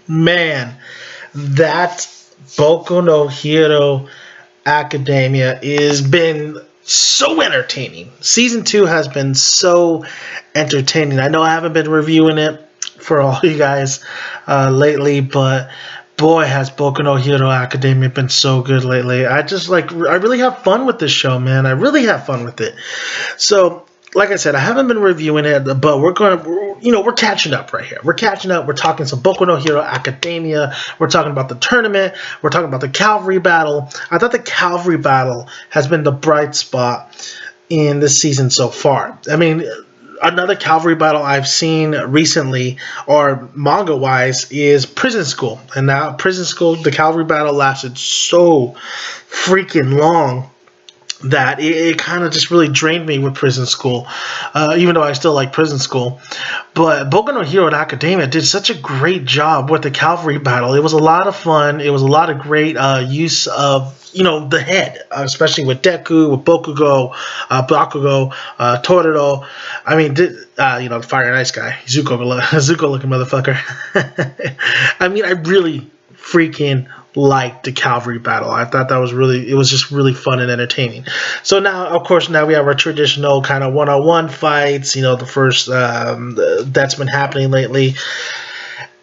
Man, that Boku no Hero Academia has been so entertaining. Season 2 has been so entertaining. I know I haven't been reviewing it for all you guys lately, but boy, has Boku no Hero Academia been so good lately. I really have fun with this show, man. I really have fun with it. So, like I said, I haven't been reviewing it, but we're catching up right here. We're catching up. We're talking some Boku no Hero Academia. We're talking about the tournament. We're talking about the Cavalry battle. I thought the Cavalry battle has been the bright spot in this season so far. I mean, another Cavalry battle I've seen recently, or manga wise, is Prison School. And now Prison School, the Cavalry battle lasted so freaking long that it kind of just really drained me with Prison School, even though I still like Prison School. But Boku no Hero and Academia did such a great job with the Cavalry battle. It was a lot of fun. It was a lot of great use of the head, especially with Deku, with Bakugo, Torero. I mean, the Fire and Ice guy, Zuko looking motherfucker. I mean, I really freaking liked the Cavalry battle. I thought it was just really fun and entertaining. So now, of course, now we have our traditional kind of one-on-one fights, the first that's been happening lately.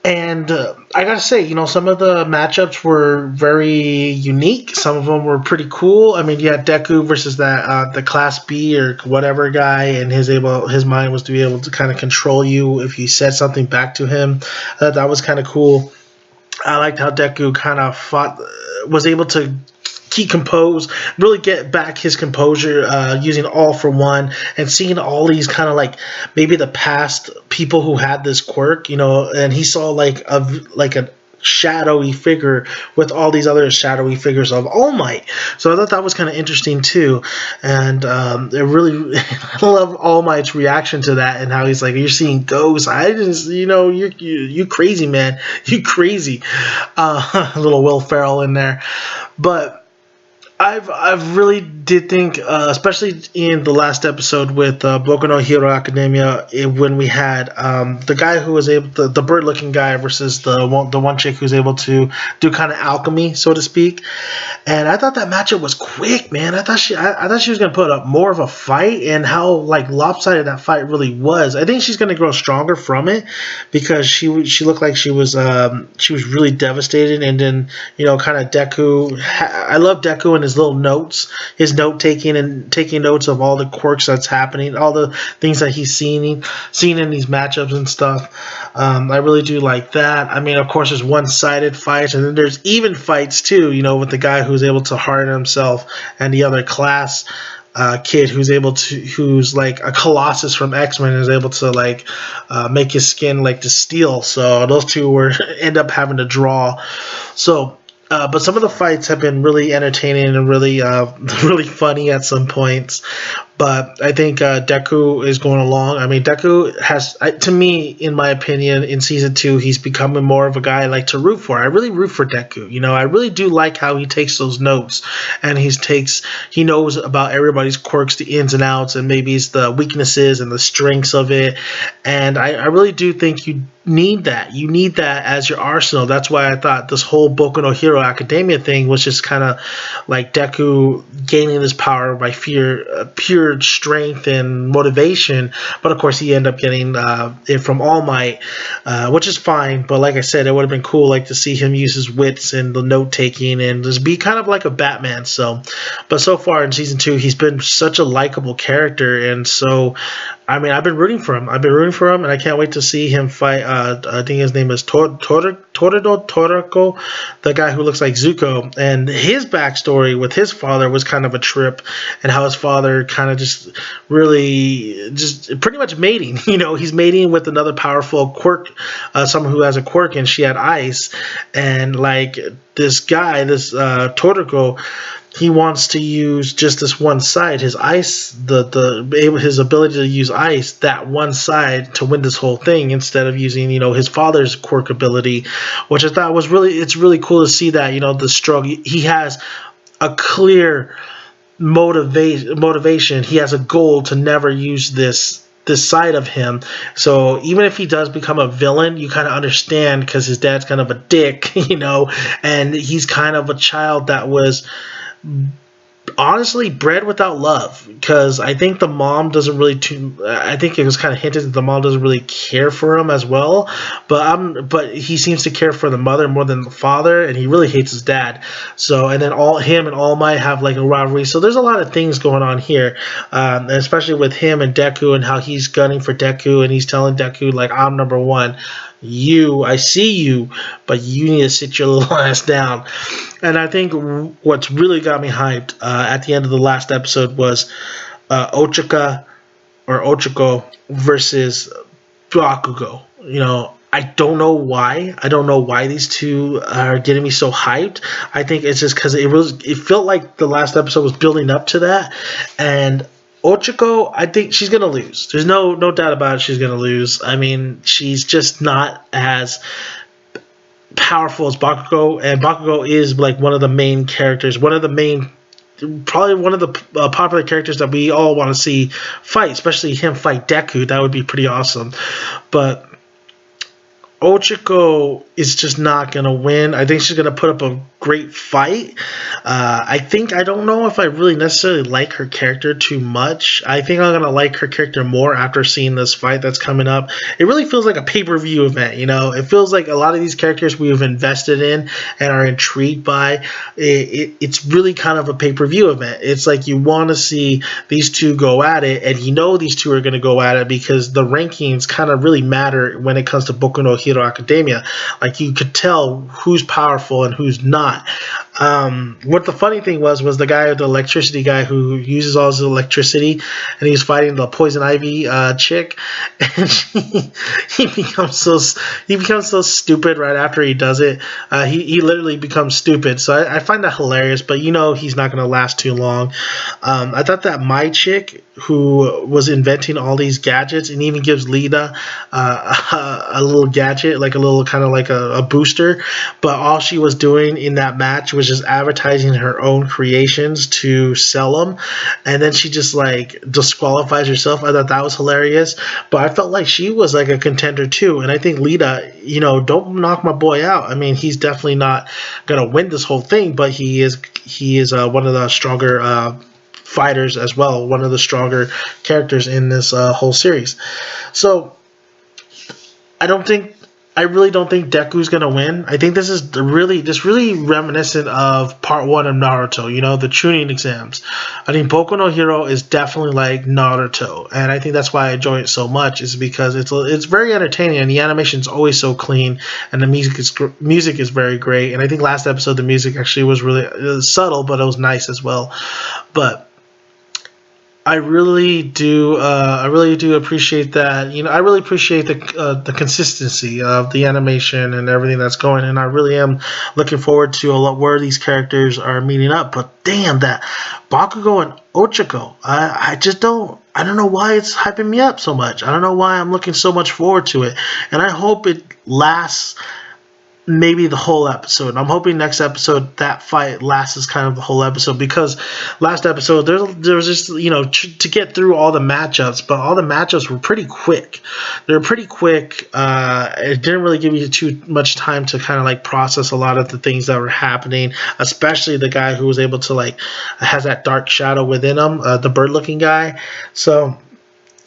And I gotta say, some of the matchups were very unique. Some of them were pretty cool. I mean, you had Deku versus that the Class B or whatever guy, and his mind was to be able to kind of control you if you said something back to him. That was kind of cool. I liked how Deku kind of was able to keep composed, really get back his composure using All for One, and seeing all these kind of like maybe the past people who had this quirk, and he saw like a shadowy figure with all these other shadowy figures of All Might. So I thought that was kind of interesting too, and it really I love All Might's reaction to that and how he's like, "You're seeing ghosts. I just, you crazy man, you crazy." A little Will Ferrell in there, but I've really did think, especially in the last episode with Boku no Hero Academia, when we had the guy who was able, the bird looking guy versus the one chick who's able to do kind of alchemy, so to speak. And I thought that matchup was quick, man. I thought she was gonna put up more of a fight, and how like lopsided that fight really was. I think she's gonna grow stronger from it because she looked like she was really devastated, and then kind of Deku. I love Deku and his little notes, his note taking and taking notes of all the quirks that's happening, all the things that he's seen in these matchups and stuff. I really do like that. I mean, of course, there's one-sided fights, and then there's even fights too. With the guy who's able to harden himself, and the other class kid who's like a Colossus from X-Men, is able to like make his skin like to steel. So those two end up having to draw. So. But some of the fights have been really entertaining and really, really funny at some points. But I think Deku is going along. I mean, Deku has, to me, in my opinion, in season 2, he's becoming more of a guy I like to root for. I really root for Deku. I really do like how he takes those notes, and he knows about everybody's quirks, the ins and outs, and maybe it's the weaknesses and the strengths of it. And I really do think you need that. You need that as your arsenal. That's why I thought this whole Boku no Hero Academia thing was just kind of like Deku gaining this power by pure strength and motivation. But of course, he ended up getting it from All Might, which is fine. But like I said, it would have been cool to see him use his wits and the note taking and just be kind of like a Batman. But so far in season 2, he's been such a likable character, and so. I mean, I've been rooting for him. And I can't wait to see him fight. I think his name is Toriko, the guy who looks like Zuko. And his backstory with his father was kind of a trip, and how his father kind of just pretty much mating. He's mating with another powerful quirk, someone who has a quirk, and she had ice. And like this guy, this Toriko, he wants to use just this one side, his ice, his ability to use ice, that one side to win this whole thing, instead of using, his father's quirk ability, which I thought was it's really cool to see that, the struggle. He has a clear motivation. He has a goal to never use this this side of him. So even if he does become a villain, you kind of understand because his dad's kind of a dick, and he's kind of a child that was honestly bred without love, because I think the mom doesn't really I think it was kind of hinted that the mom doesn't really care for him as well, but he seems to care for the mother more than the father, and he really hates his dad. So, and then all him and All Might have like a rivalry, so there's a lot of things going on here, and especially with him and Deku, and how he's gunning for Deku, and he's telling Deku like, I'm number one, I see you, but you need to sit your little ass down. And I think what's really got me hyped at the end of the last episode was Ochako versus Bakugo. I don't know why. I don't know why these two are getting me so hyped. I think it's just because it felt like the last episode was building up to that, and Ochako, I think she's gonna lose. There's no doubt about it. She's gonna lose. I mean, she's just not as powerful as Bakugo, and Bakugo is like one of the main characters, probably one of the popular characters that we all want to see fight, especially him fight Deku. That would be pretty awesome. But Ochako is just not going to win. I think she's going to put up a great fight. I don't know if I really necessarily like her character too much. I think I'm going to like her character more after seeing this fight that's coming up. It really feels like a pay-per-view event, It feels like a lot of these characters we've invested in and are intrigued by. It's really kind of a pay-per-view event. It's like you want to see these two go at it, and these two are going to go at it because the rankings kind of really matter when it comes to Boku no Hero Academia. Like, you could tell who's powerful and who's not. What the funny thing was the guy, the electricity guy who uses all his electricity, and he was fighting the poison ivy chick, and he becomes so stupid right after he does it. He literally becomes stupid. So I find that hilarious, but he's not going to last too long. I thought that my chick, who was inventing all these gadgets and even gives Lita a little gadget, like a little kind of like a booster, but all she was doing in that match was just advertising her own creations to sell them, and then she just like disqualifies herself. I thought that was hilarious, but I felt like she was like a contender too, and I think Lita, don't knock my boy out. I mean, he's definitely not gonna win this whole thing, but he is one of the stronger fighters as well, one of the stronger characters in this whole series. So I really don't think Deku's gonna win. I think this is really reminiscent of part 1 of Naruto, the Chunin exams. I think Boku no Hero is definitely like Naruto, and I think that's why I enjoy it so much, is because it's very entertaining, and the animation is always so clean, and the music is very great. And I think last episode the music actually was really subtle, but it was nice as well. But I really do appreciate that. I really appreciate the consistency of the animation and everything that's going. And I really am looking forward to a lot where these characters are meeting up. But damn, that Bakugo and Ochako, I don't know why it's hyping me up so much. I don't know why I'm looking so much forward to it. And I hope it lasts maybe the whole episode. I'm hoping next episode that fight lasts as kind of the whole episode, because last episode there was just to get through all the matchups, but all the matchups were pretty quick. They were pretty quick. It didn't really give you too much time to kind of like process a lot of the things that were happening, especially the guy who was able to has that dark shadow within him, the bird looking guy. So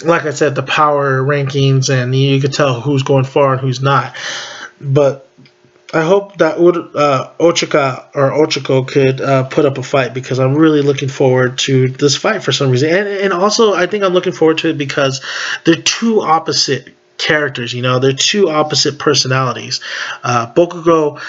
like I said, the power rankings, and you could tell who's going far and who's not. But I hope that Ochako could put up a fight, because I'm really looking forward to this fight for some reason. And also, I think I'm looking forward to it because they're two opposite characters, they're two opposite personalities. Bakugo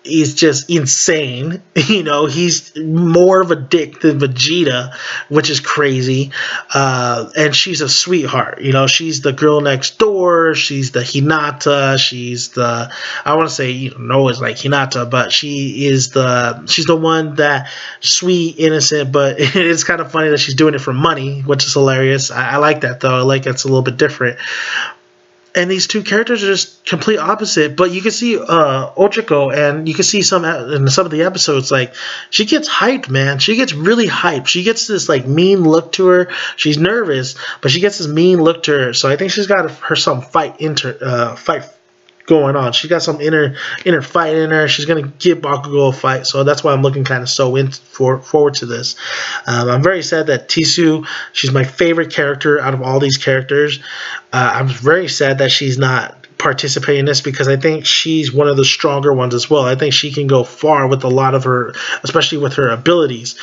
is just insane. He's more of a dick than Vegeta, which is crazy. And she's a sweetheart. She's the girl next door. She's the Hinata. I want to say, Noah's like Hinata, but she's the one that sweet, innocent, but it's kind of funny that she's doing it for money, which is hilarious. I like that though. I like it's a little bit different. and these two characters are just complete opposite. But you can see Ochako, and you can see in some of the episodes, like she gets hyped, man. She gets really hyped. She gets this like mean look to her. She's nervous, but she gets this mean look to her. So I think she's got some fight going on. She got some inner fight in her. She's gonna give Bakugo a fight, so that's why I'm looking kind of forward to this. I'm very sad that Tisu, she's my favorite character out of all these characters. I'm very sad that she's not participating in this because I think she's one of the stronger ones as well. I think she can go far with a lot of her, especially with her abilities.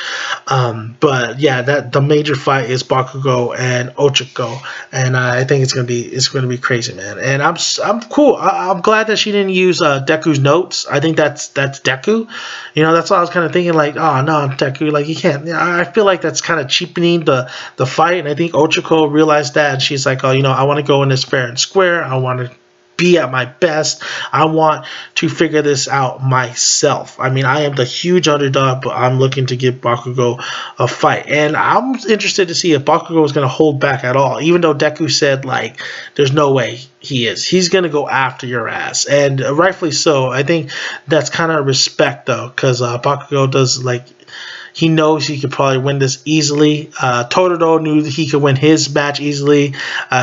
But yeah, the major fight is Bakugo and Ochako, and I think it's gonna be crazy, man. And I'm cool. I'm glad that she didn't use Deku's notes. I think that's Deku. That's what I was kind of thinking. Like, oh no, Deku, like you can't. I feel like that's kind of cheapening the fight, and I think Ochako realized that, and she's like, oh, I want to go in this fair and square. I want to be at my best. I want to figure this out myself. I mean, I am the huge underdog, but I'm looking to give Bakugo a fight. And I'm interested to see if Bakugo is going to hold back at all, even though Deku said, like, there's no way he is. He's going to go after your ass. And rightfully so. I think that's kind of respect, though, because Bakugo does, like, he knows he could probably win this easily. Totoro knew that he could win his match easily.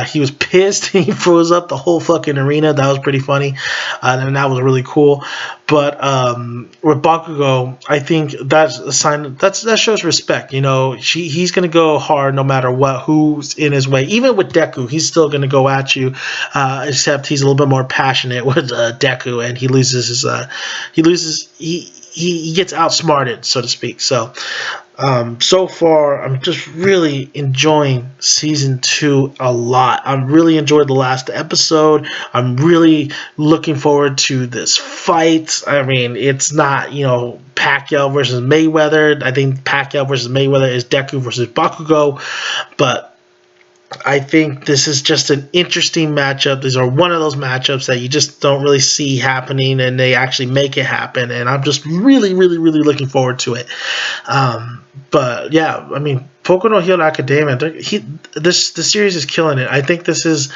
He was pissed. He froze up the whole fucking arena. That was pretty funny. And that was really cool. But with Bakugo, I think that's a sign. That shows respect. He's going to go hard no matter who's in his way. Even with Deku, he's still going to go at you. Except he's a little bit more passionate with Deku, and he gets outsmarted, so to speak. So far, I'm just really enjoying season 2 a lot. I really enjoyed the last episode. I'm really looking forward to this fight. I mean, it's not, Pacquiao versus Mayweather. I think Pacquiao versus Mayweather is Deku versus Bakugo, but I think this is just an interesting matchup. These are one of those matchups that you just don't really see happening, and they actually make it happen. And I'm just really, really, really looking forward to it. But yeah, I mean, Boku No Hero Academia, this series is killing it. I think this isn't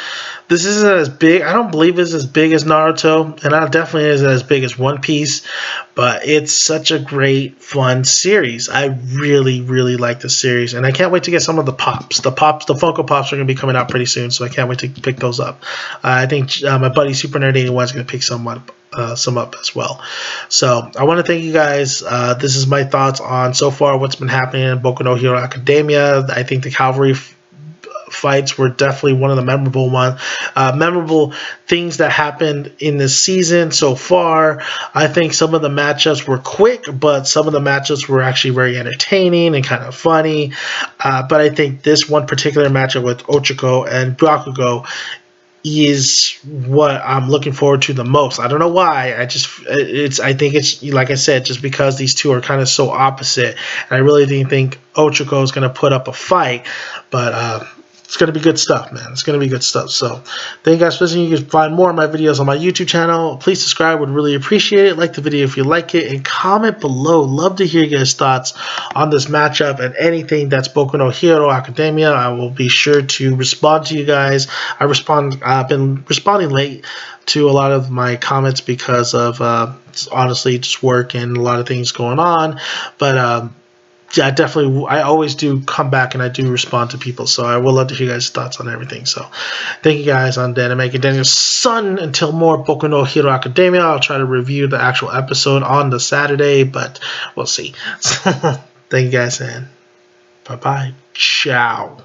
as big. I don't believe it's as big as Naruto, and it definitely isn't as big as One Piece. But it's such a great, fun series. I really, really like the series, and I can't wait to get some of the pops. The Funko Pops are going to be coming out pretty soon, so I can't wait to pick those up. I think my buddy Super Nerd 81 is going to pick some up as well. So I want to thank you guys. This is my thoughts on so far what's been happening in Boku No Hero Academia. I think the cavalry fights were definitely one of the memorable things that happened in this season so far. I think some of the matchups were quick, but some of the matchups were actually very entertaining and kind of funny. But I think this one particular matchup with Ochako and Bakugo is what I'm looking forward to the most. I don't know why. I think it's like I said, just because these two are kind of so opposite, and I really didn't think Ochako is going to put up a fight, but it's going to be good stuff, man. It's going to be good stuff. So thank you guys for listening. You can find more of my videos on my YouTube channel. Please subscribe. Would really appreciate it. Like the video if you like it, and comment below. Love to hear your guys' thoughts on this matchup and anything that's Boku No Hero Academia. I will be sure to respond to you guys. I've been responding late to a lot of my comments because of honestly just work and a lot of things going on. But yeah, I always do come back and I do respond to people, so I would love to hear you guys' thoughts on everything. So thank you guys. I'm Dan, making Daniel's son. Until more Boku No Hero Academia, I'll try to review the actual episode on the Saturday, but we'll see. Thank you guys, and bye-bye. Ciao.